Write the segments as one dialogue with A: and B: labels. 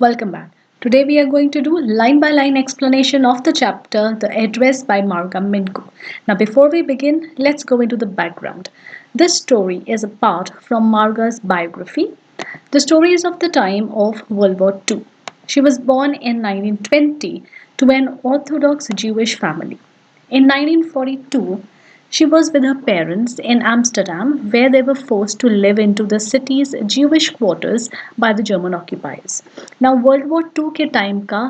A: Welcome back. Today we are going to do line by line explanation of the chapter The Address by Marga Minku. Now before we begin, let's go into the background. This story is a part from Marga's biography. The story is of the time of World War II. She was born in 1920 to an Orthodox Jewish family. In 1942, she was with her parents in Amsterdam, where they were forced to live into the city's Jewish quarters by the German occupiers. Now, world war two के time का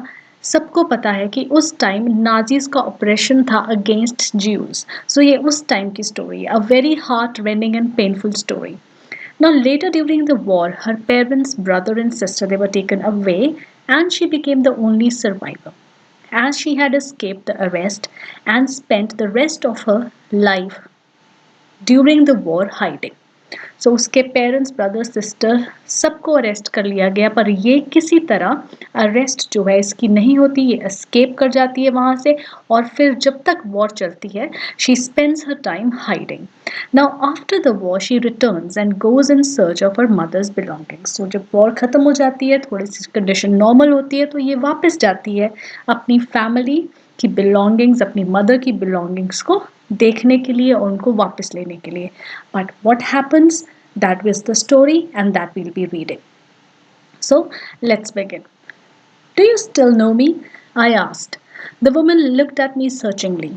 A: सबको पता है कि उस time Nazis का operation था against Jews so ये उस टाइम की story a very heart rending and painful story. Now, later during the war, her parents, brother, and sister they were taken away, and she became the only survivor as she had escaped the arrest and spent the rest of her life during the war hiding. सो उसके parents brother sister सबको arrest कर लिया गया पर ये किसी तरह arrest जो है इसकी नहीं होती ये एस्केप कर जाती है वहाँ से और फिर जब तक वॉर चलती है she spends her time hiding. Now after the war she returns and goes in search of her mother's belongings. So जब वॉर खत्म हो जाती है थोड़ी सी कंडीशन नॉर्मल होती है तो ये वापस जाती है अपनी फैमिली की बिलोंगिंग्स अपनी मदर की बिलोंगिंग्स को देखने के लिए और उनको वापस लेने के लिए. But what happens that was the story and that we'll be reading. So let's begin. Do you still know me? I asked. The woman looked at me searchingly.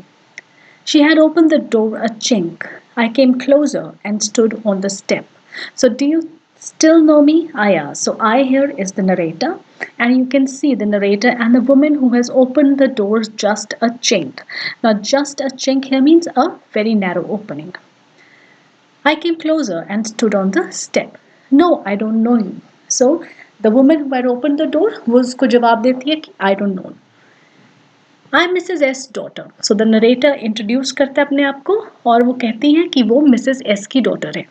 A: She had opened the door a chink. I came closer and stood on the step. So do you still know me? I asked. So I here is the narrator and you can see the narrator and the woman who has opened the doors just a chink. Now just a chink here means a very narrow opening. I came closer and stood on the step. No, I don't know you. So the woman who had opened the door वो उसको जवाब देती है कि I don't know. I'm Mrs. S daughter. So the narrator introduce करता है अपने आप को और वो कहती है कि वो Mrs. S की daughter है.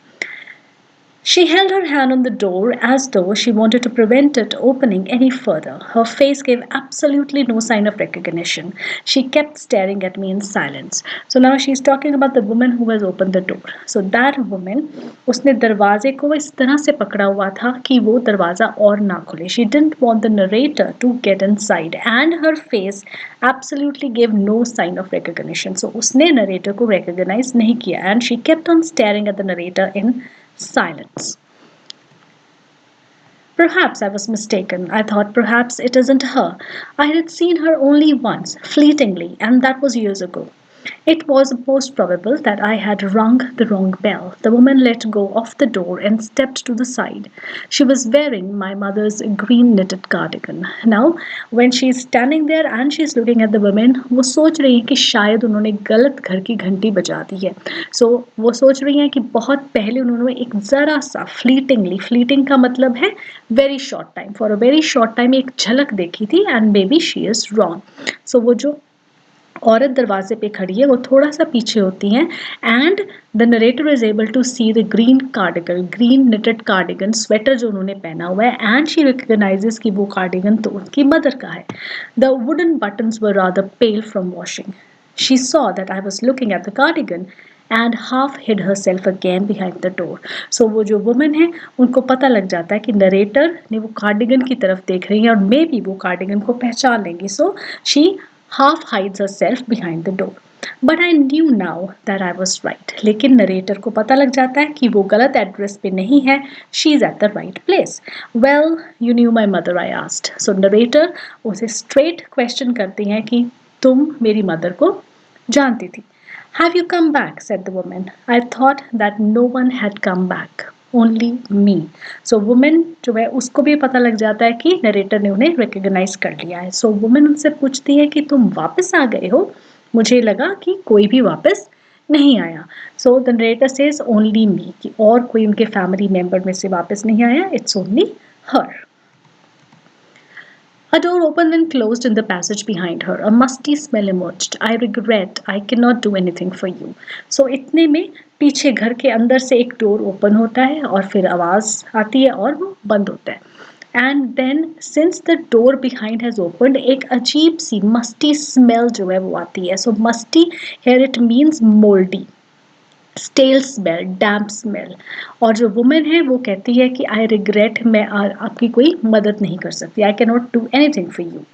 A: She held her hand on the door as though she wanted to prevent it opening any further. Her face gave absolutely no sign of recognition. She kept staring at me in silence. So now she's talking about the woman who has opened the door. So that woman, उसने दरवाजे को इस तरह से पकड़ा हुआ था कि वो दरवाजा और ना खुले. She didn't want the narrator to get inside and her face absolutely gave no sign of recognition. So उसने narrator को recognize नहीं किया and she kept on staring at the narrator in silence. Perhaps I was mistaken. I thought perhaps it isn't her. I had seen her only once, fleetingly, and that was years ago. It was most probable that I had rung the wrong bell. The woman let go of the door and stepped to the side. She was wearing my mother's green knitted cardigan. Now, when she is standing there and she is looking at the woman, वो सोच रही है कि शायद उन्होंने गलत घर की घंटी बजा दी है. So वो सोच रही हैं कि बहुत पहले उन्होंने एक ज़रा सा फ्लीटिंगली, फ्लीटिंग का मतलब है very short time, for a very short time एक झलक देखी थी and maybe she is wrong. So वो जो औरत दरवाजे पे खड़ी है वो थोड़ा सा पीछे होती हैं and the narrator is able to see the green cardigan, green knitted cardigan, sweater जो उन्होंने पहना हुआ है एंड शी रिकग्नाइजेस कि वो कार्डिगन तो उनकी मदर का है. The wooden buttons were rather pale from washing. She saw that I was looking at the cardigan and half hid herself again behind the door. So वो जो woman है उनको पता लग जाता है कि नरेटर ने वो कार्डिगन की तरफ देख रही है और मे बी वो कार्डिगन को पहचान लेंगी. So she half hides herself behind the door. But I knew now that I was right. लेकिन नरेटर को पता लग जाता है कि वो गलत एड्रेस पे नहीं है. She is at the right place. Well, you knew my mother, I asked. So narrator उसे straight question करती हैं कि तुम मेरी मदर को जानती थी. Have you come back? Said the woman. I thought that no one had come back. Only me. So woman जो है उसको भी पता लग जाता है कि नरेटर ने उन्हें रिकग्नाइज कर लिया है. So woman उनसे पूछती है कि तुम वापस आ गए हो, मुझे लगा कि कोई भी वापस नहीं आया. So the narrator says only me कि और कोई उनके फैमिली मेंबर में से वापस नहीं आया. It's only her. A door opened and closed in the passage behind her. A musty smell emerged. I regret I cannot do anything for you. So इतने में पीछे घर के अंदर से एक डोर ओपन होता है और फिर आवाज आती है और वो बंद होता है. And then since the door behind has opened एक अजीब सी मस्टी स्मेल जो है वो आती है. So musty here it means mouldy. Stale smell, damp smell. और जो वुमेन है वो कहती है कि आई रिग्रेट, मैं आपकी कोई मदद नहीं कर सकती, I can not do anything for you.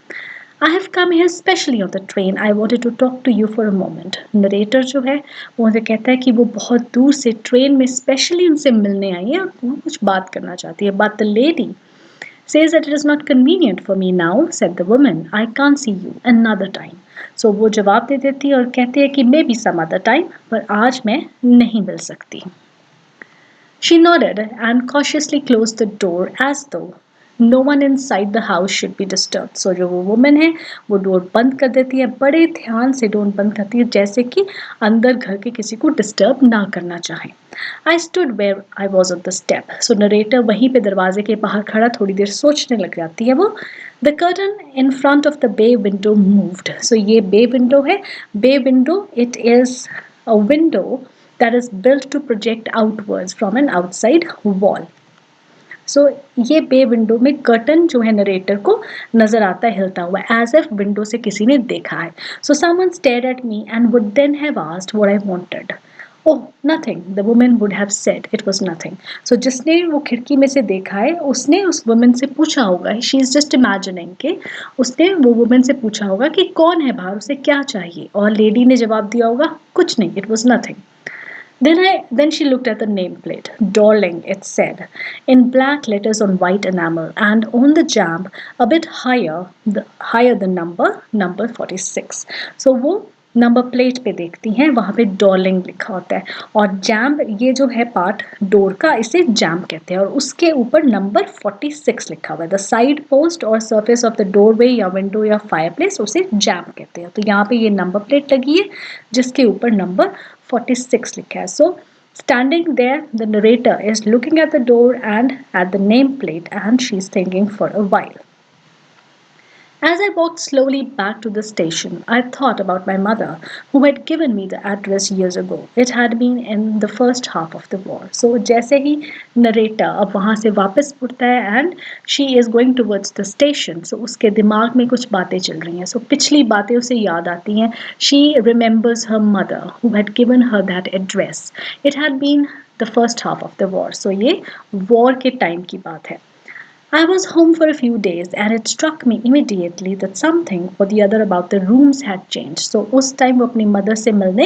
A: I have come here specially on the train. I wanted to talk to you for a moment. Narrator जो है वो उनसे कहता है कि वो बहुत दूर से ट्रेन में स्पेशली उनसे मिलने आई है और वो कुछ बात करना चाहती है। But the lady says that it is not convenient for me now, said the woman. I can't see you another time. So वो जवाब दे देती है और कहती है कि maybe some other time, पर आज मैं नहीं मिल सकती। She nodded and cautiously closed the door as though no one inside the house should be disturbed. So जो वो वुमन है वो डोर बंद कर देती है, बड़े ध्यान से डोर बंद करती है जैसे कि अंदर घर के किसी को डिस्टर्ब ना करना चाहे। I stood where I was on the step. So narrator वहीं पे दरवाजे के बाहर खड़ा थोड़ी देर सोचने लग जाती है वो। The curtain in front of the bay window moved. So ये bay window है। Bay window, it is a window that is built to project outwards from an outside wall. So ये बे विंडो में कर्टन जो है narrator को नजर आता है हिलता हुआ, एज इफ विंडो से किसी ने देखा है। So someone stared at me and would then have asked what I wanted. Oh, nothing, the woman would have said. It was nothing. So जिसने वो खिड़की में से देखा है उसने उस वुमन से पूछा होगा, she is just imagining कि उसने वो वुमन से पूछा होगा कि कौन है बाहर, उसे क्या चाहिए, और लेडी ने जवाब दिया होगा कुछ नहीं, it was nothing. Then she looked at the nameplate. Darling, it said, in black letters on white enamel, and on the jamb, a bit higher the number 46. So वो नंबर प्लेट पे देखती हैं, वहाँ पे डॉर्लिंग लिखा होता है, और जैम्ब ये जो है पार्ट डोर का, इसे जैम्ब कहते हैं, और उसके ऊपर नंबर 46 लिखा हुआ है। द साइड पोस्ट और सरफेस ऑफ द डोरवे या विंडो या फायरप्लेस उसे जैम्ब कहते हैं। तो यहाँ पे ये नंबर प्लेट लगी है जिसके ऊपर नंबर 46 लिखा है। So standing there, the narrator is looking at the door and at the nameplate, and she's thinking for a while. As I walked slowly back to the station, I thought about my mother, who had given me the address years ago. It had been in the first half of the war. So जैसे ही narrator अब वहाँ से वापस उठता है and she is going towards the station, so उसके दिमाग में कुछ बातें चल रही हैं. So पिछली बातें उसे याद आती हैं. She remembers her mother, who had given her that address. It had been the first half of the war. So ये war के time की बात है. I was home for a few days and it struck me immediately that something or the other about the rooms had changed. So उस time वो अपनी mother से मिलने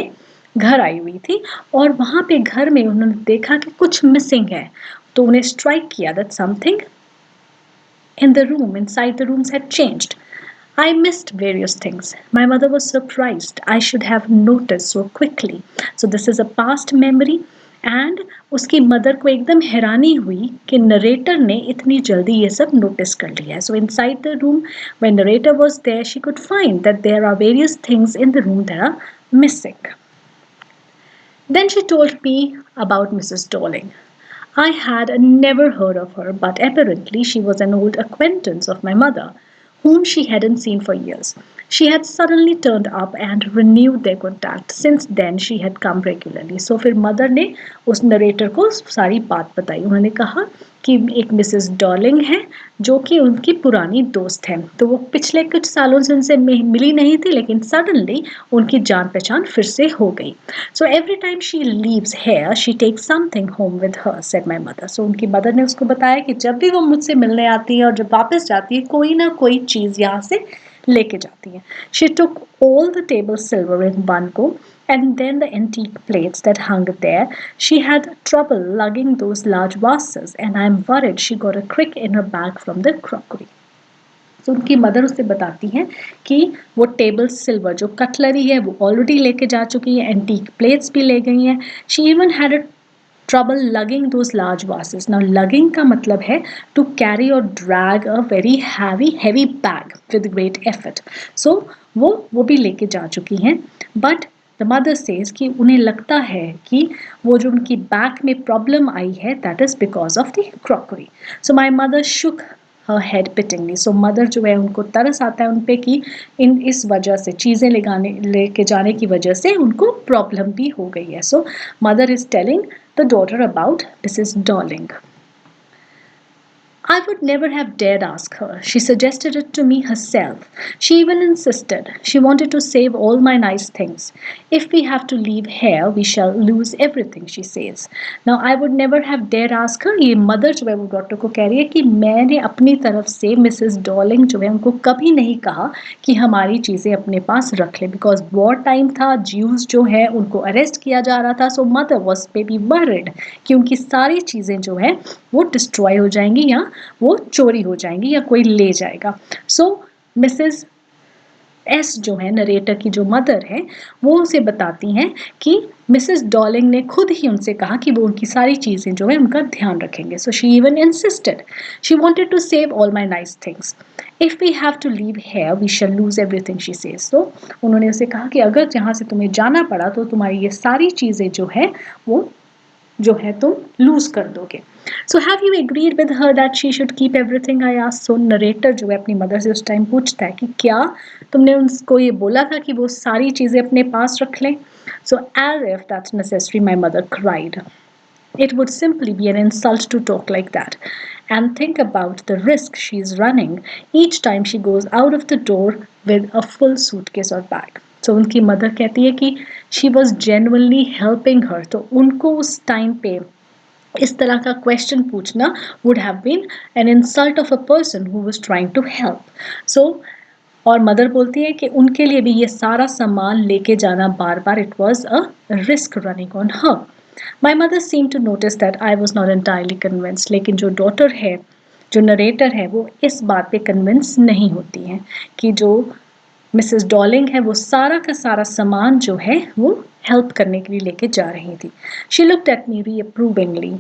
A: घर आई हुई थी और वहाँ पे घर में उन्होंने देखा कि कुछ मिसिंग है, तो उन्हें स्ट्राइक किया that something in the room, inside the rooms had changed. I missed various things. My mother was surprised. I should have noticed so quickly. So this is a past memory. And उसकी mother को एकदम हैरानी हुई कि narrator ने इतनी जल्दी ये सब नोटिस कर लिया है. So inside the room when narrator was there she could find that there are various things in the room that are missing. Then she told me about Mrs. Darling. I had never heard of her, but apparently she was an old acquaintance of my mother, whom she hadn't seen for years. She had suddenly turned up and renewed their contact. Since then she had come regularly. So फिर mother ने उस narrator को सारी बात बताई. उन्होंने कहा कि एक मिसेस डॉर्लिंग है जो कि उनकी पुरानी दोस्त है, तो वो पिछले कुछ सालों से उनसे मिली नहीं थी, लेकिन सडनली उनकी जान पहचान फिर से हो गई. So every time she leaves here she takes something home with her, said my mother. So उनकी मदर ने उसको बताया कि जब भी वो मुझसे मिलने आती है और जब वापस जाती है कोई ना कोई चीज़ यहाँ से लेके जाती है. She took all the table silver in one go and then the antique plates that hung there. She had trouble lugging those large vases and I'm worried she got a crick in her bag from the crockery. तो उनकी mother उससे बताती हैं कि वो table silver जो cutlery है वो ऑलरेडी लेके जा चुकी है, एंटीक प्लेट्स भी ले गई हैं. She even had a trouble lugging those large vases. Now lugging का मतलब है to carry or drag a very heavy bag with great effort. So वो भी लेके जा चुकी हैं. But the mother says कि उन्हें लगता है कि वो जो उनकी बैग में प्रॉब्लम आई है that is because of the crockery. So my mother shook her head pityingly. So mother जो है उनको तरस आता है उन पे कि इस वजह से चीज़ें लेके जाने की वजह से उनको प्रॉब्लम भी हो गई है. So mother is telling the daughter about Mrs. Darling. I would never have dared ask her. She suggested it to me herself. She even insisted. She wanted to save all my nice things. If we have to leave here, we shall lose everything, she says. Now, I would never have dared ask her. ये mother जो है वो doctor को कह रही है कि मैंने अपनी तरफ से मिसेस डॉलिंग जो है उनको कभी नहीं कहा कि हमारी चीज़ें अपने पास रख लें, बिकॉज वॉर टाइम था, ज्यूज जो है उनको अरेस्ट किया जा रहा था. सो मदर वॉज बेबी वर्रिड कि उनकी सारी चीज़ें जो है वो डिस्ट्रॉय हो जाएंगी या वो चोरी हो जाएंगी या कोई ले जाएगा. सो मिसेस एस जो है नरेटर की जो मदर है वो उसे बताती हैं कि मिसेस डॉलिंग ने खुद ही उनसे कहा कि वो उनकी सारी चीज़ें जो है उनका ध्यान रखेंगे. So she even insisted. She wanted to save all my nice things. If we have to leave here we shall lose everything, she says. So उन्होंने उसे कहा कि अगर जहाँ से तुम्हें जाना पड़ा तो तुम्हारी ये सारी चीज़ें जो है वो जो है तुम लूज कर दोगे. So have you agreed with her that she should keep everything, I asked. So narrator जो है अपनी मदर से उस टाइम पूछता है कि क्या तुमने उनको ये बोला था कि वो सारी चीज़ें अपने पास रख लें. So as if that's necessary my mother cried. It would simply be an insult to talk like that. And think about the risk she is running each time she goes out of the door with a full suitcase or bag. So उनकी mother कहती है कि she was genuinely helping her. तो उनको उस time पे इस तरह का क्वेश्चन पूछना would have been an insult of a person who was trying to help. So और मदर बोलती है कि उनके लिए भी ये सारा सामान लेके जाना बार बार it was a risk running on her. My mother seem to notice that I was not entirely convinced. लेकिन जो डॉटर है, जो नरेटर है, वो इस बात पे कन्विंस नहीं होती है कि जो मिसेस डॉलिंग है वो सारा का सारा सामान जो है वो हेल्प करने के लिए लेके जा रही थी. She looked at me reapprovingly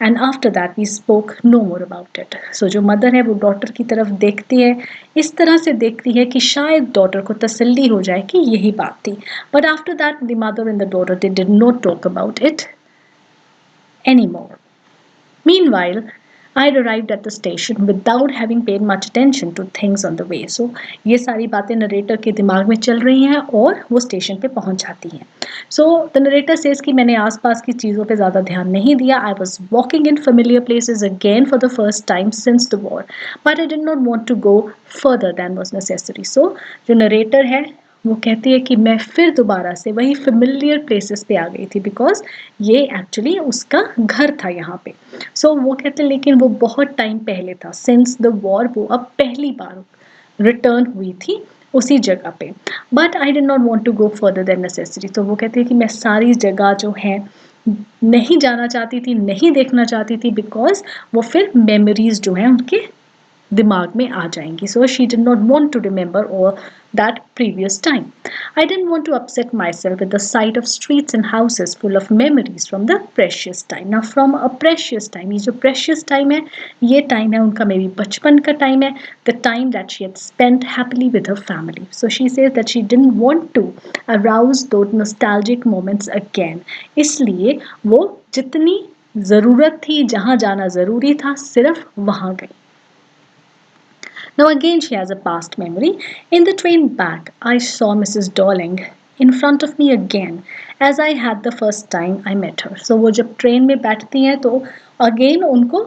A: and after that we spoke no more about it. So जो मदर है वो डॉटर की तरफ देखती है, इस तरह से देखती है कि शायद डॉटर को तसल्ली हो जाए कि यही बात थी. But after that the mother and the daughter they did not talk about it anymore. Meanwhile, I'd arrived at the station without having paid much attention to things on the way. So ये सारी बातें narrator के दिमाग में चल रही हैं और वो स्टेशन पे पहुंच जाती हैं. So the narrator says कि मैंने आसपास की चीज़ों पे ज़्यादा ध्यान नहीं दिया. I was walking in familiar places again for the first time since the war, but I did not want to go further than was necessary. So जो नरेटर है वो कहती है कि मैं फिर दोबारा से वही फेमिलियर प्लेसेस पे आ गई थी बिकॉज ये एक्चुअली उसका घर था यहाँ पे. सो वो कहते हैं लेकिन वो बहुत टाइम पहले था, सिंस द वॉर वो अब पहली बार रिटर्न हुई थी उसी जगह पे. But I did not want to go further than necessary. तो वो कहती है कि मैं सारी जगह जो है नहीं जाना चाहती थी, नहीं देखना चाहती थी बिकॉज वो फिर मेमोरीज जो हैं उनके दिमाग में आ जाएंगी. So she did not want to remember और that previous time. I didn't want to upset myself with the sight of streets and houses full of memories from the precious time. Now from a precious time, ये जो precious time है, ये time है उनका maybe बचपन का time है, the time that she had spent happily with her family. So she says that she didn't want to arouse those nostalgic moments again. इसलिए वो जितनी ज़रूरत थी, जहाँ जाना ज़रूरी था, सिर्फ वहाँ गई. Now again she has a past memory. In the train back, I saw Mrs. Darling in front of me again as I had the first time I met her. So वो जब ट्रेन में बैठती हैं तो again उनको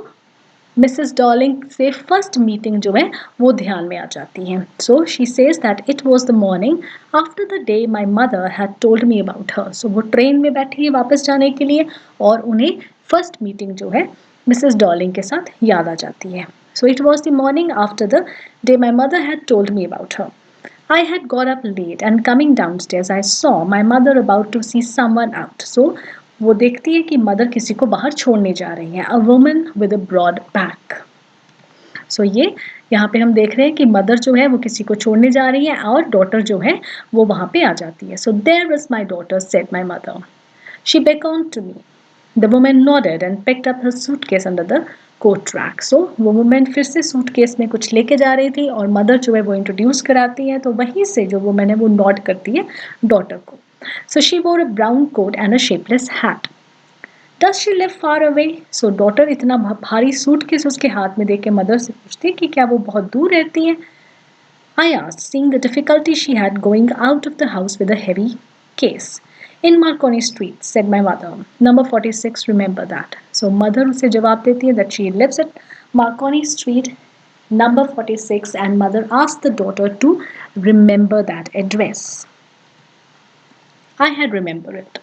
A: Mrs Darling से first meeting जो है वो ध्यान में आ जाती है. So she says that it was the morning after the day my mother had told me about her. So वो ट्रेन में बैठी है वापस जाने के लिए और उन्हें फर्स्ट मीटिंग जो है मिसेस डॉलिंग के साथ याद आ जाती है. So it was the morning after the day my mother had told me about her. I had got up late and coming downstairs I saw my mother about to see someone out. So वो देखती है कि mother किसी को बाहर छोड़ने जा रही हैं. A woman with a broad back. So ये यहाँ पे हम देख रहे हैं कि मदर जो है वो किसी को छोड़ने जा रही है और डॉटर जो है वो वहाँ पे आ जाती है. So there was my daughter, said my mother. She beckoned to me. The woman nodded and picked up her suitcase under the coat rack. So वो वुमेन फिर से सूटकेस में कुछ लेके जा रही थी और मदर जो है वो इंट्रोड्यूस कराती है. तो वहीं से जो वुमेन है वो नॉट करती है डॉटर को. So she wore a brown coat and a shapeless hat. Does she live far away. So daughter इतना भारी सूटकेस उसके हाथ में देख के मदर से पूछती है कि क्या वो बहुत दूर रहती है. I asked, seeing the difficulty she had going out of the house with a heavy case. In Marconi Street, said my mother. Number 46, remember that. So mother उसे जवाब देती है that she lives at Marconi Street, number 46, and mother asked the daughter to remember that address. I had remembered it.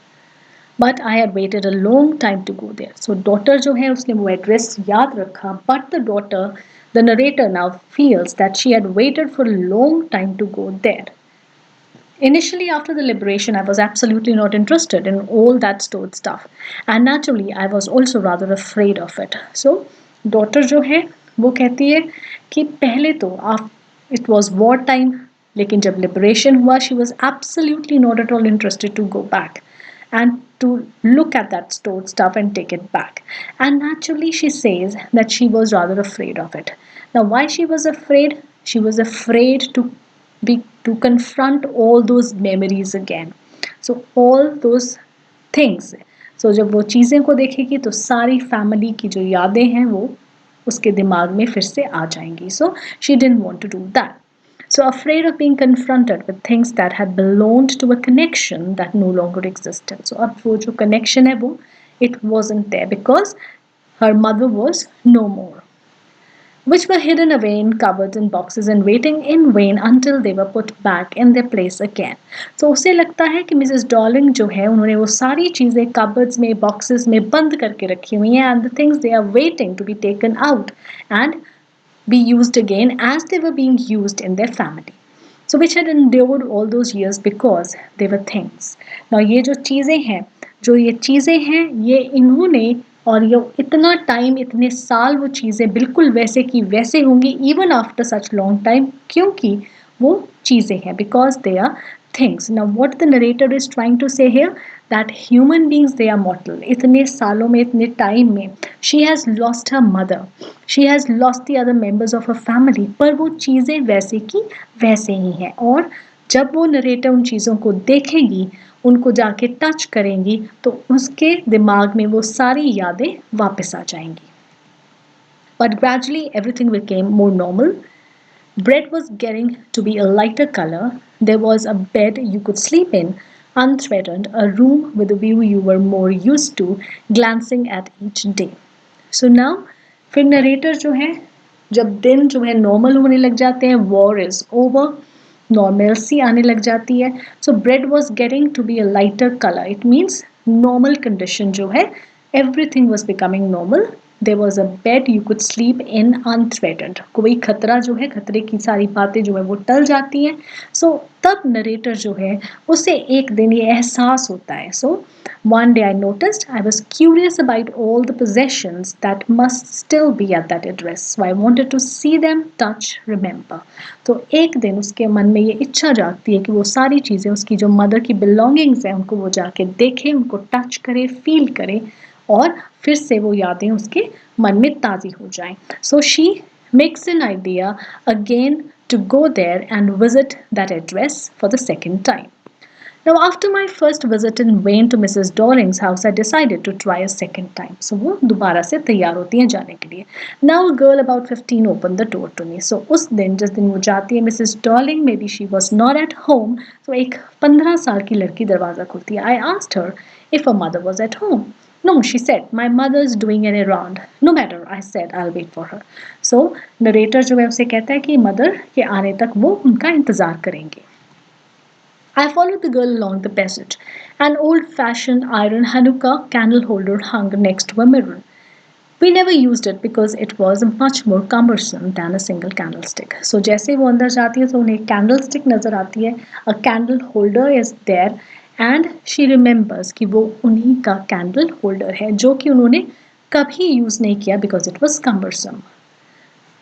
A: But I had waited a long time to go there. So daughter जो है उसने वो address याद रखा. But the narrator now feels that she had waited for a long time to go there. Initially, after the liberation, I was absolutely not interested in all that stored stuff, and naturally, I was also rather afraid of it. So, daughter जो है वो कहती है कि पहले तो आप it was war time, लेकिन जब liberation हुआ, she was absolutely not at all interested to go back and to look at that stored stuff and take it back. And naturally, she says that she was rather afraid of it. Now, why she was afraid? She was afraid to confront all those memories again. So all those things. So जब वो चीज़ें को देखेगी तो सारी family की जो यादें हैं वो उसके दिमाग में फिर से आ जाएंगी. So she didn't want to do that. So afraid of being confronted with things that had belonged to a connection that no longer existed. So अब वो जो connection है वो it wasn't there because her mother was no more, which were hidden away in cupboards and boxes and waiting in vain until they were put back in their place again. So उसे लगता है कि Mrs Dorling जो है उन्होंने वो सारी चीज़ें cupboards में boxes में बंद करके रखी हुई हैं and the things they are waiting to be taken out and be used again as they were being used in their family. So which had endured all those years because they were things. Now ये जो चीज़ें हैं ये इन्होंने और ये इतना time इतने साल वो चीज़ें बिल्कुल वैसे की वैसे होंगी even after such long time क्योंकि वो चीज़ें हैं because they are things. Now what the narrator is trying to say here that human beings they are mortal. इतने सालों में इतने टाइम में she has lost her mother, she has lost the other members of her family, पर वो चीज़ें वैसे की वैसे ही हैं और जब वो नरेटर उन चीज़ों को देखेगी उनको जाके टच करेंगी तो उसके दिमाग में वो सारी यादें वापस आ जाएंगी. But gradually everything became more normal. Bread was getting to be a lighter color. There was a bed you could sleep in, unthreatened, a room with a view you were more used to, glancing at each day. So now, फिर narrator जो है जब दिन जो है normal होने लग जाते हैं वॉर इज ओवर नॉर्मलसी आने लग जाती है so bread was getting to be a lighter colour it means normal condition जो है everything was becoming normal there was a bed you could sleep in unthreatened कोई खतरा जो है खतरे की सारी बातें जो है वो टल जाती हैं सो तब नरेटर जो है उसे एक दिन ये एहसास होता है सो one day I noticed I was curious about all the possessions that must still be at that address. So I wanted to see them, touch, remember. तो एक दिन उसके मन में ये इच्छा जागती है कि वो सारी चीज़ें उसकी जो मदर की बिलोंगिंग्स हैं उनको वो जाके देखे उनको टच करे फील करे और फिर से वो यादें उसके मन में ताज़ी हो जाएं. So she makes an idea again to go there and visit that address for the second time. Now, after my first visit in vain to Mrs. Dolling's house, I decided to try a second time. So वो दोबारा से तैयार होती हैं जाने के लिए. Now a girl about 15 opened the door to me. So उस दिन जिस दिन वो जाती है Mrs. Dolling, maybe she was not at home. So एक 15 साल की लड़की दरवाज़ा खोलती है. I asked her if her mother was at home. No, she said, my mother's doing an errand. No matter, I said, I'll wait for her. So narrator जो है उसे कहता है कि मदर के आने तक वो उनका इंतज़ार करेंगे. I followed the girl along the passage. An old-fashioned iron Hanukkah candle holder hung next to a mirror. We never used it because it was much more cumbersome than a single candlestick. So जैसे वो अंदर जाती है तो उन्हें एक candlestick नज़र आती है. A candle holder is there and she remembers कि वो उन्हीं का candle holder है जो कि उन्होंने कभी use नहीं किया because it was cumbersome.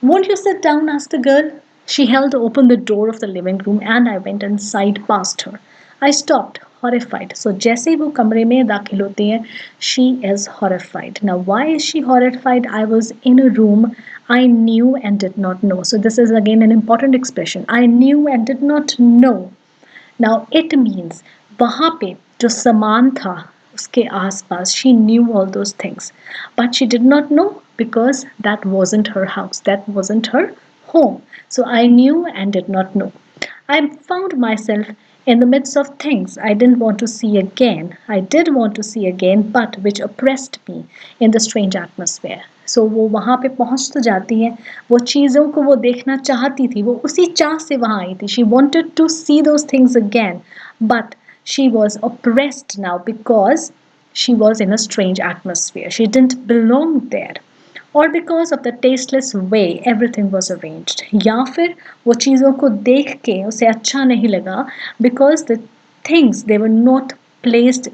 A: Won't you sit down? Asked the girl. She held open the door of the living room and I went inside past her. I stopped, horrified. So जैसे ही वो कमरे में दाखिल होती हैं, she is horrified. Now why is she horrified? I was in a room I knew and did not know. So this is again an important expression. I knew and did not know. Now it means वहाँ पे जो सामान था उसके आसपास she knew all those things but she did not know because that wasn't her house, that wasn't her home. So I knew and did not know. I found myself in the midst of things I didn't want to see again. I did want to see again, but which oppressed me in the strange atmosphere. So वो वहाँ पे पहुँच तो जाती है, वो चीज़ों को वो देखना चाहती थी, वो उसी चाह से वहाँ आई थी. She wanted to see those things again, but she was oppressed now because she was in a strange atmosphere. She didn't belong there. और because of the tasteless way everything was arranged, या फिर वो चीज़ों को देख के उसे अच्छा नहीं लगा because the things they were not placed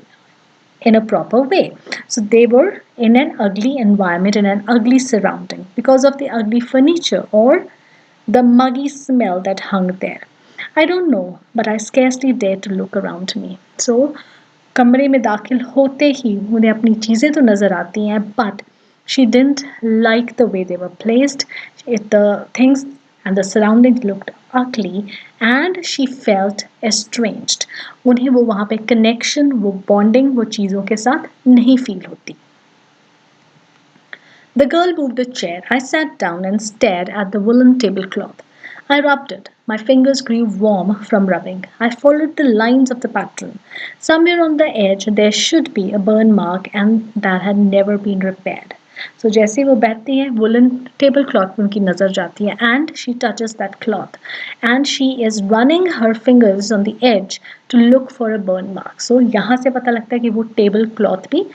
A: in a proper way. So they were in an ugly environment, in an ugly surrounding because of the ugly furniture or the muggy smell that hung there. I don't know, but I scarcely dared to look around me. So कमरे में दाखिल होते ही उन्हें अपनी चीज़ें तो नज़र आती हैं, but she didn't like the way they were placed. The things and the surroundings looked ugly and she felt estranged. उन्हें वो वहाँ पे connection, वो bonding वो चीज़ों के साथ नहीं feel होती. The girl moved a chair. I sat down and stared at the woolen tablecloth. I rubbed it. My fingers grew warm from rubbing. I followed the lines of the pattern. Somewhere on the edge there should be a burn mark and that had never been repaired. So जैसे वो बैठती है woolen table cloth में उनकी नज़र जाती है and she touches that cloth and she is running her fingers on the edge to look for a burn mark. So यहाँ से पता लगता है कि वो टेबल क्लॉथ भी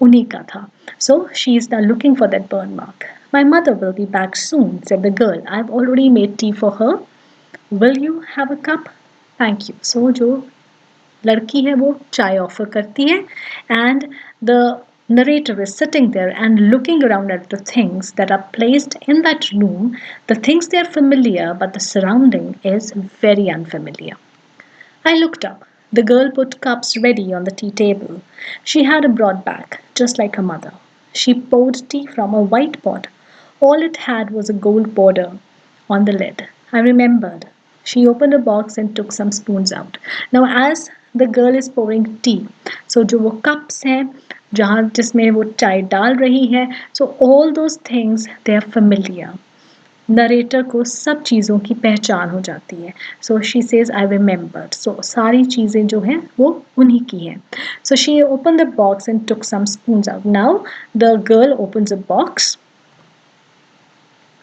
A: उन्हीं का था. So she is now looking for that burn mark. My mother will be back soon, said the girl. I've already made tea for her. Will you have a cup? Thank you. So जो लड़की है वो चाय offer करती है and the narrator is sitting there and looking around at the things that are placed in that room. The things they are familiar but the surrounding is very unfamiliar. I looked up. The girl put cups ready on the tea table. She had a broad back, just like her mother. She poured tea from a white pot. All it had was a gold border on the lid. I remembered. She opened a box and took some spoons out. Now, as the girl is pouring tea, so जो वो cups हैं जहाँ जिसमें वो चाय डाल रही है, so all those things they are familiar. Narrator को सब चीज़ों की पहचान हो जाती है. So she says I remembered. So सारी चीज़ें जो हैं वो उन्हीं की हैं. So she open the box and took some spoons out. Now the girl opens a box.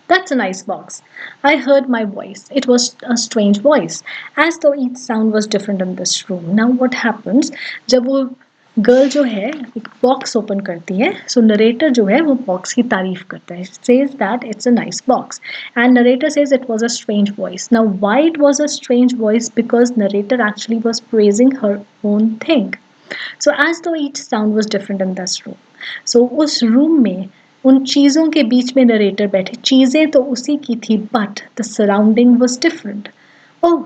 A: That's a nice box. I heard my voice. It was a strange voice, as though each sound was different in this room. Now what happens जब वो girl जो है एक box open करती है सो narrator जो है वो बॉक्स की तारीफ करता है. Says that it's a nice box and narrator says it was a strange voice. Now why it was a strange voice? Because narrator actually was praising her own thing. So as though each sound was different in this room. So उस room में उन चीज़ों के बीच में narrator बैठे. चीज़ें तो उसी की थी but the surrounding was different. Oh,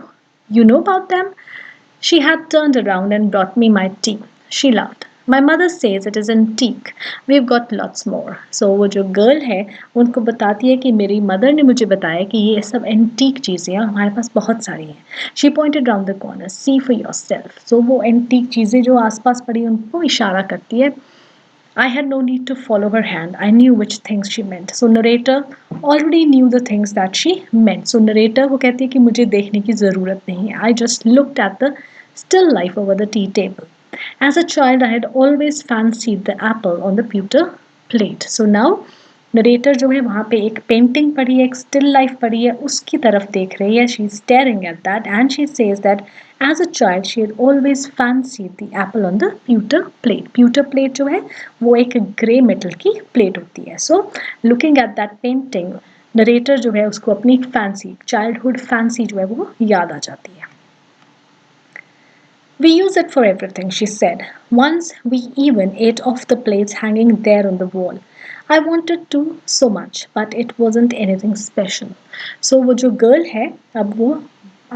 A: you know about them? She had turned around and brought me my tea. She laughed. My mother says it is antique. We've got lots more. So वो जो girl है उनको बताती है कि मेरी mother ने मुझे बताया कि ये सब एंटीक चीज़ें हैं हमारे पास बहुत सारी हैं. She pointed round the corner. See for yourself. So वो एंटीक चीज़ें जो आसपास पड़ी उनको इशारा करती है. I had no need to follow her hand. I knew which things she meant. So narrator already knew the things that she meant. So narrator वो कहती है कि मुझे देखने की ज़रूरत नहीं है. I just looked at the still life over the tea table. As a child, I had always fancied the apple on the pewter plate. So now narrator जो है वहाँ पे एक पेंटिंग पड़ी है, एक स्टिल लाइफ पड़ी है, उसकी तरफ देख रही है. She is staring at that and she says that as a child she had always fancied the apple on the pewter plate. Pewter plate जो है वो एक ग्रे मेटल की प्लेट होती है. So looking at that painting narrator जो है उसको अपनी फैंसी चाइल्डहुड फैंसी जो है वो याद आ जाती है. We use it for everything, she said. Once we even ate off the plates hanging there on the wall. I wanted to so much, but it wasn't anything special. So वो जो girl है अब वो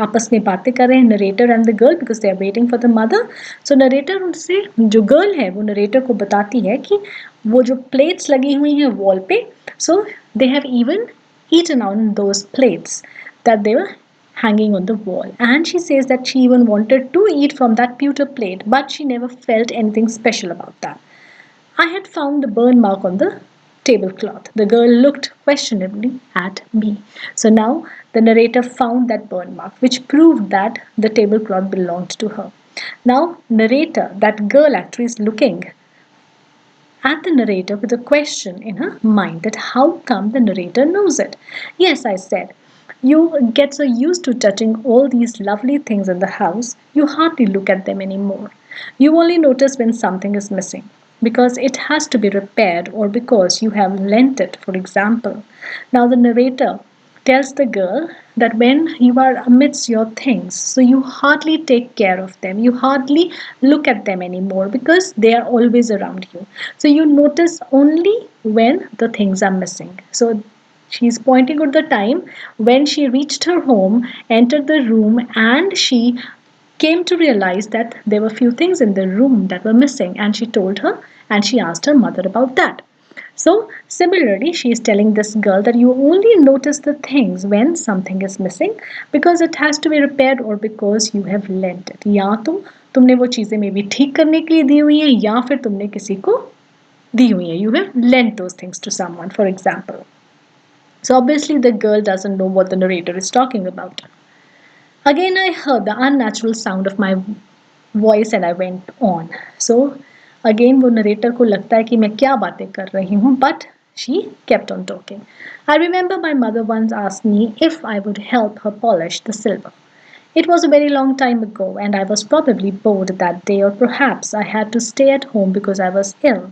A: आपस में बातें कर रहे हैं narrator and the girl because they are waiting for the mother. So narrator उनसे जो गर्ल है वो नरेटर को बताती है कि वो जो प्लेट्स लगी हुई हैं वॉल पे so they have even eaten on those plates that they were hanging on the wall. And she says that she even wanted to eat from that pewter plate, but she never felt anything special about that. I had found the burn mark on the tablecloth. The girl looked questionably at me. So now The narrator found that burn mark, which proved that the tablecloth belonged to her. Now, narrator, that girl actually is looking at the narrator with a question in her mind that how come the narrator knows it? Yes, I said. You get so used to touching all these lovely things in the house, you hardly look at them anymore. You only notice when something is missing because it has to be repaired or because you have lent it, for example. Now, the narrator tells the girl that when you are amidst your things, so you hardly take care of them, you hardly look at them anymore because they are always around you. So you notice only when the things are missing. So she's pointing at the time when she reached her home, entered the room, and she came to realize that there were few things in the room that were missing, and she told her and she asked her mother about that. So, similarly, she is telling this girl that you only notice the things when something is missing because it has to be repaired or because you have lent it. या तो तुमने वो चीज़ें may be ठीक करने के लिए दी हुई हैं या फिर तुमने किसी को दी हुई हैं. You have lent those things to someone, for example. So obviously the girl doesn't know what the narrator is talking about. Again, I heard the unnatural sound of my voice and I went on. So again वो narrator को लगता है कि मैं क्या बातें कर रही हूँ, but she kept on talking. I remember my mother once asked me if I would help her polish the silver. It was a very long time ago, and I was probably bored that day, or perhaps I had to stay at home because I was ill,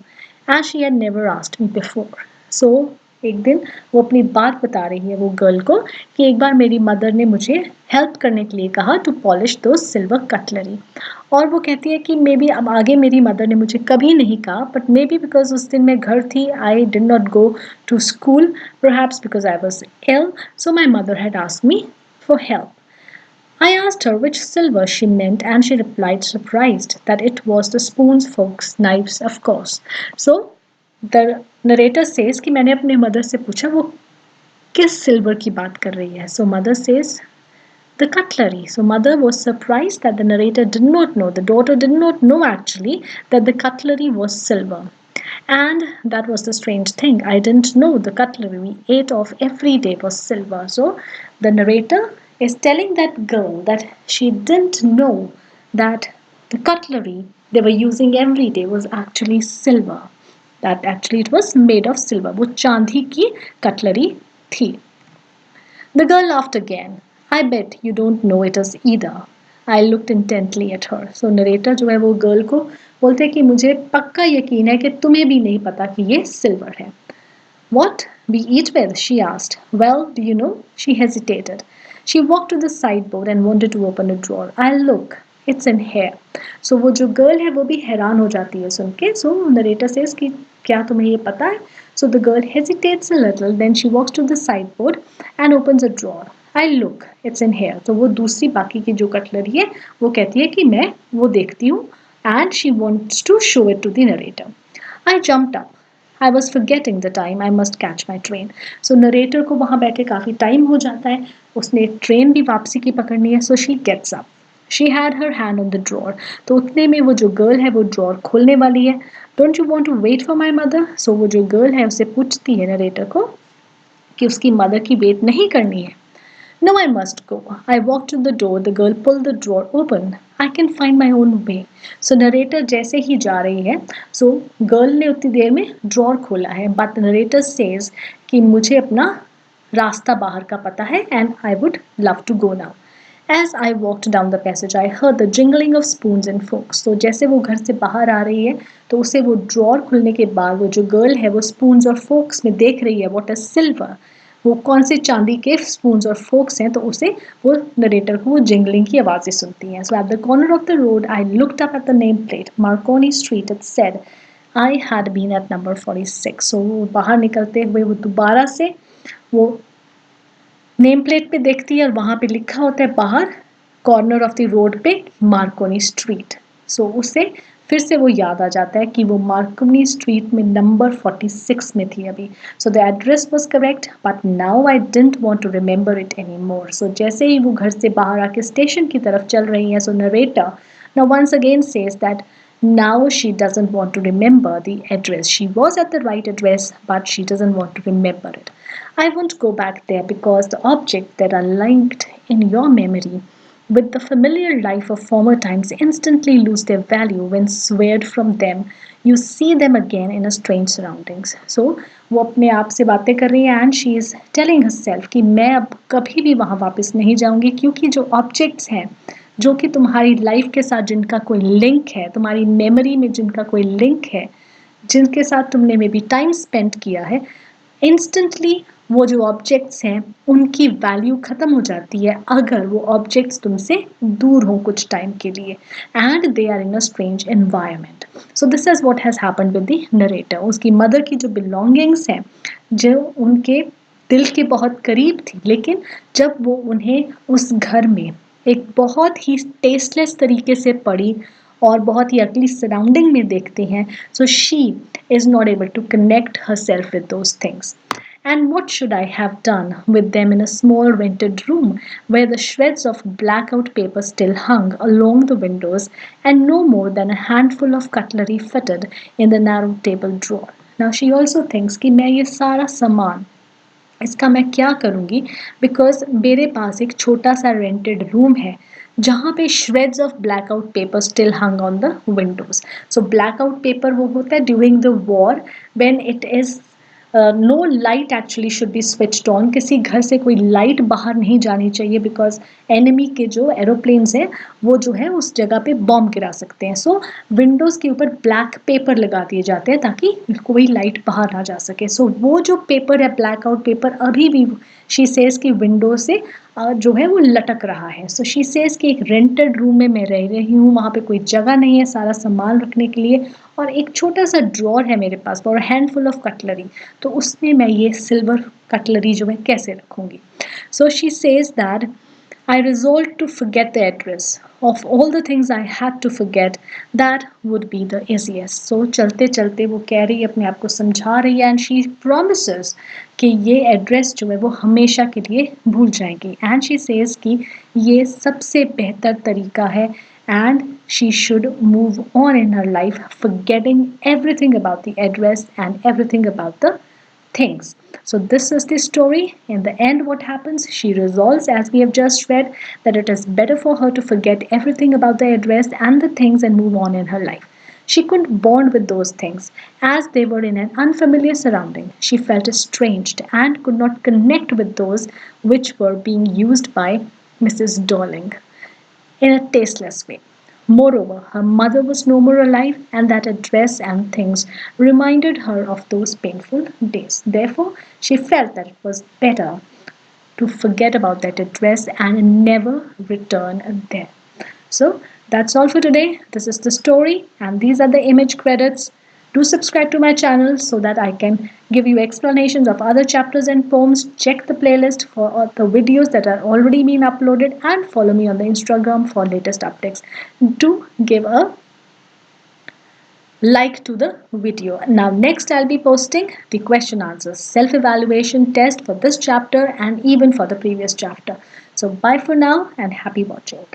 A: as she had never asked me before. So, एक दिन वो अपनी बात बता रही है वो girl को कि एक बार मेरी मदर ने मुझे हेल्प करने के लिए कहा टू पॉलिश दो सिल्वर कटलरी. और वो कहती है कि मे बी अब आगे मेरी मदर ने मुझे कभी नहीं कहा, बट मे बी बिकॉज उस दिन मैं घर थी, I did not go to school, perhaps because I was ill, so my mother had asked me for help. I asked her which silver she meant, and she replied, surprised, that it was the spoons, forks, knives, of course. So, the narrator says कि मैंने अपने mother से पूछा वो किस silver की बात कर रही है. So, mother says the cutlery. So, mother was surprised that the narrator did not know, the daughter did not know actually, that the cutlery was silver. And that was the strange thing. I didn't know the cutlery we ate of every day was silver. So the narrator is telling that girl that she didn't know that the cutlery they were using every day was actually silver. That actually it was made of silver. वो चांदी की cutlery थी. The girl laughed again. I bet you don't know it is either. I looked intently at her. So narrator जो है वो girl को बोलते हैं कि मुझे पक्का यकीन है कि तुम्हें भी नहीं पता कि ये silver है. What we eat with? She asked. Well, do you know? She hesitated. She walked to the sideboard and wanted to open a drawer. I'll look. It's in here. So वो जो girl है वो भी हैरान हो जाती है सुन के. So narrator says कि क्या तुम्हें ये पता है? So the girl hesitates a little. Then she walks to the sideboard and opens a drawer. I look. It's in here. तो वो दूसरी बाकी की जो कटलरी है वो कहती है कि मैं वो देखती हूँ. And she wants to show it to the narrator. I jumped up. I was forgetting the time I must catch my train. So narrator को वहाँ बैठे काफ़ी टाइम हो जाता है. उसने ट्रेन भी वापसी की पकड़नी है. So she gets up. She had her hand on the drawer. तो उतने में वो जो गर्ल है वो ड्रॉर खोलने वाली है. Don't you want to wait for my mother? So वो जो गर्ल है उसे पूछती है नरेटर को कि उसकी मदर की वेट नहीं करनी है. No, I must go. I walked to the door. The girl pulled the drawer open. I can find my own way. So narrator जैसे ही जा रही है, so girl ने उतनी देर में drawer खोला है. But the narrator says कि मुझे अपना रास्ता बाहर का पता है and I would love to go now. As I walked down the passage, I heard the jingling of spoons and forks. So जैसे वो घर से बाहर आ रही है, तो उसे वो drawer खुलने के बाद वो जो girl है वो spoons और forks में देख रही है what is silver. वो कौन से चांदी के स्पून्स और फोक्स हैं तो उसे वो नरेटर को वो जिंगलिंग की आवाज़ें सुनती हैं. So at the corner of the road I looked up at the name plate Marconi Street. It said I had been at number 46. So वो बाहर निकलते हुए वो दोबारा से वो नेम प्लेट पे देखती है और वहाँ पे लिखा होता है बाहर कॉर्नर ऑफ द रोड पे मार्कोनी स्ट्रीट. सो उसे फिर से वो याद आ जाता है कि वो मार्कोनी स्ट्रीट में नंबर 46 में थी अभी. So the address was correct but now I didn't want to remember it any more. So जैसे ही वो घर से बाहर आके स्टेशन की तरफ चल रही हैं, सो narrator now once again says that Now she doesn't want to remember the address. She was at the right address, but she doesn't want to remember it. I won't go back there because the objects that are linked in your memory with the familiar life of former times instantly lose their value when swayed from them. You see them again in a strange surroundings. So वो अपने आप से बातें कर रही है and she is telling herself कि मैं अब कभी भी वहां वापस नहीं जाऊंगी क्योंकि जो ऑब्जेक्ट्स हैं जो कि तुम्हारी लाइफ के साथ जिनका कोई लिंक है, तुम्हारी मेमोरी में जिनका कोई लिंक है, जिनके साथ तुमने मे बी टाइम स्पेंड किया है, इंस्टेंटली वो जो ऑब्जेक्ट्स हैं उनकी वैल्यू ख़त्म हो जाती है अगर वो ऑब्जेक्ट्स तुमसे दूर हों कुछ टाइम के लिए and they are in a strange environment. So this is what has happened with the narrator. उसकी मदर की जो बिलोंगिंग्स हैं जो उनके दिल के बहुत करीब थी, लेकिन जब वो उन्हें उस घर में एक बहुत ही टेस्टलेस तरीके से पड़ी और बहुत ही अगली सराउंडिंग में देखते हैं, so she is not able to connect herself with those things. And what should I have done with them in a small rented room where the shreds of blackout paper still hung along the windows and no more than a handful of cutlery fitted in the narrow table drawer? Now she also thinks कि मैं ये सारा सामान इसका मैं क्या करूँगी because मेरे पास एक छोटा सा रेंटेड रूम है जहाँ पे shreds of blackout paper still hung on the windows. So blackout paper वो होता है during the war when it is no light actually should be switched on. किसी घर से कोई लाइट बाहर नहीं जानी चाहिए बिकॉज एनिमी के जो एरोप्लेन्स हैं वो जो है उस जगह पे बॉम्ब गिरा सकते हैं. सो विंडोज़ के ऊपर ब्लैक पेपर लगा दिए जाते हैं ताकि कोई लाइट बाहर ना जा सके. सो वो जो पेपर है ब्लैकआउट पेपर अभी भी शी सेज की विंडो से जो है वो लटक रहा है. सो शी सेज कि एक रेंटेड रूम में मैं रह रही हूँ, वहाँ पे कोई जगह नहीं है सारा सामान रखने के लिए और एक छोटा सा ड्रॉर है मेरे पास और हैंडफुल ऑफ कटलरी. तो उसमें मैं ये सिल्वर कटलरी जो मैं कैसे रखूँगी. सो she says that I resolved to forget the address. Of all the things I had to forget, that would be the easiest. So चलते चलते वो कह रही है अपने आप को समझा रही है and she promises कि ये एड्रेस जो है वो हमेशा के लिए भूल जाएंगी and she says कि ये सबसे बेहतर तरीका है and she should move on in her life forgetting everything about the address and everything about the things. So, this is the story. In the end, what happens? She resolves, as we have just read, that it is better for her to forget everything about the address and the things and move on in her life. She couldn't bond with those things as they were in an unfamiliar surrounding. She felt estranged and could not connect with those which were being used by Mrs. Darling in a tasteless way. Moreover, her mother was no more alive, and that address and things reminded her of those painful days. Therefore, she felt that it was better to forget about that address and never return there. So, that's all for today. This is the story, and these are the image credits. Do subscribe to my channel so that I can give you explanations of other chapters and poems. Check the playlist for the videos that are already been uploaded and follow me on the Instagram for latest updates. Do give a like to the video. Now next I'll be posting the question answers self-evaluation test for this chapter and even for the previous chapter. So bye for now and happy watching.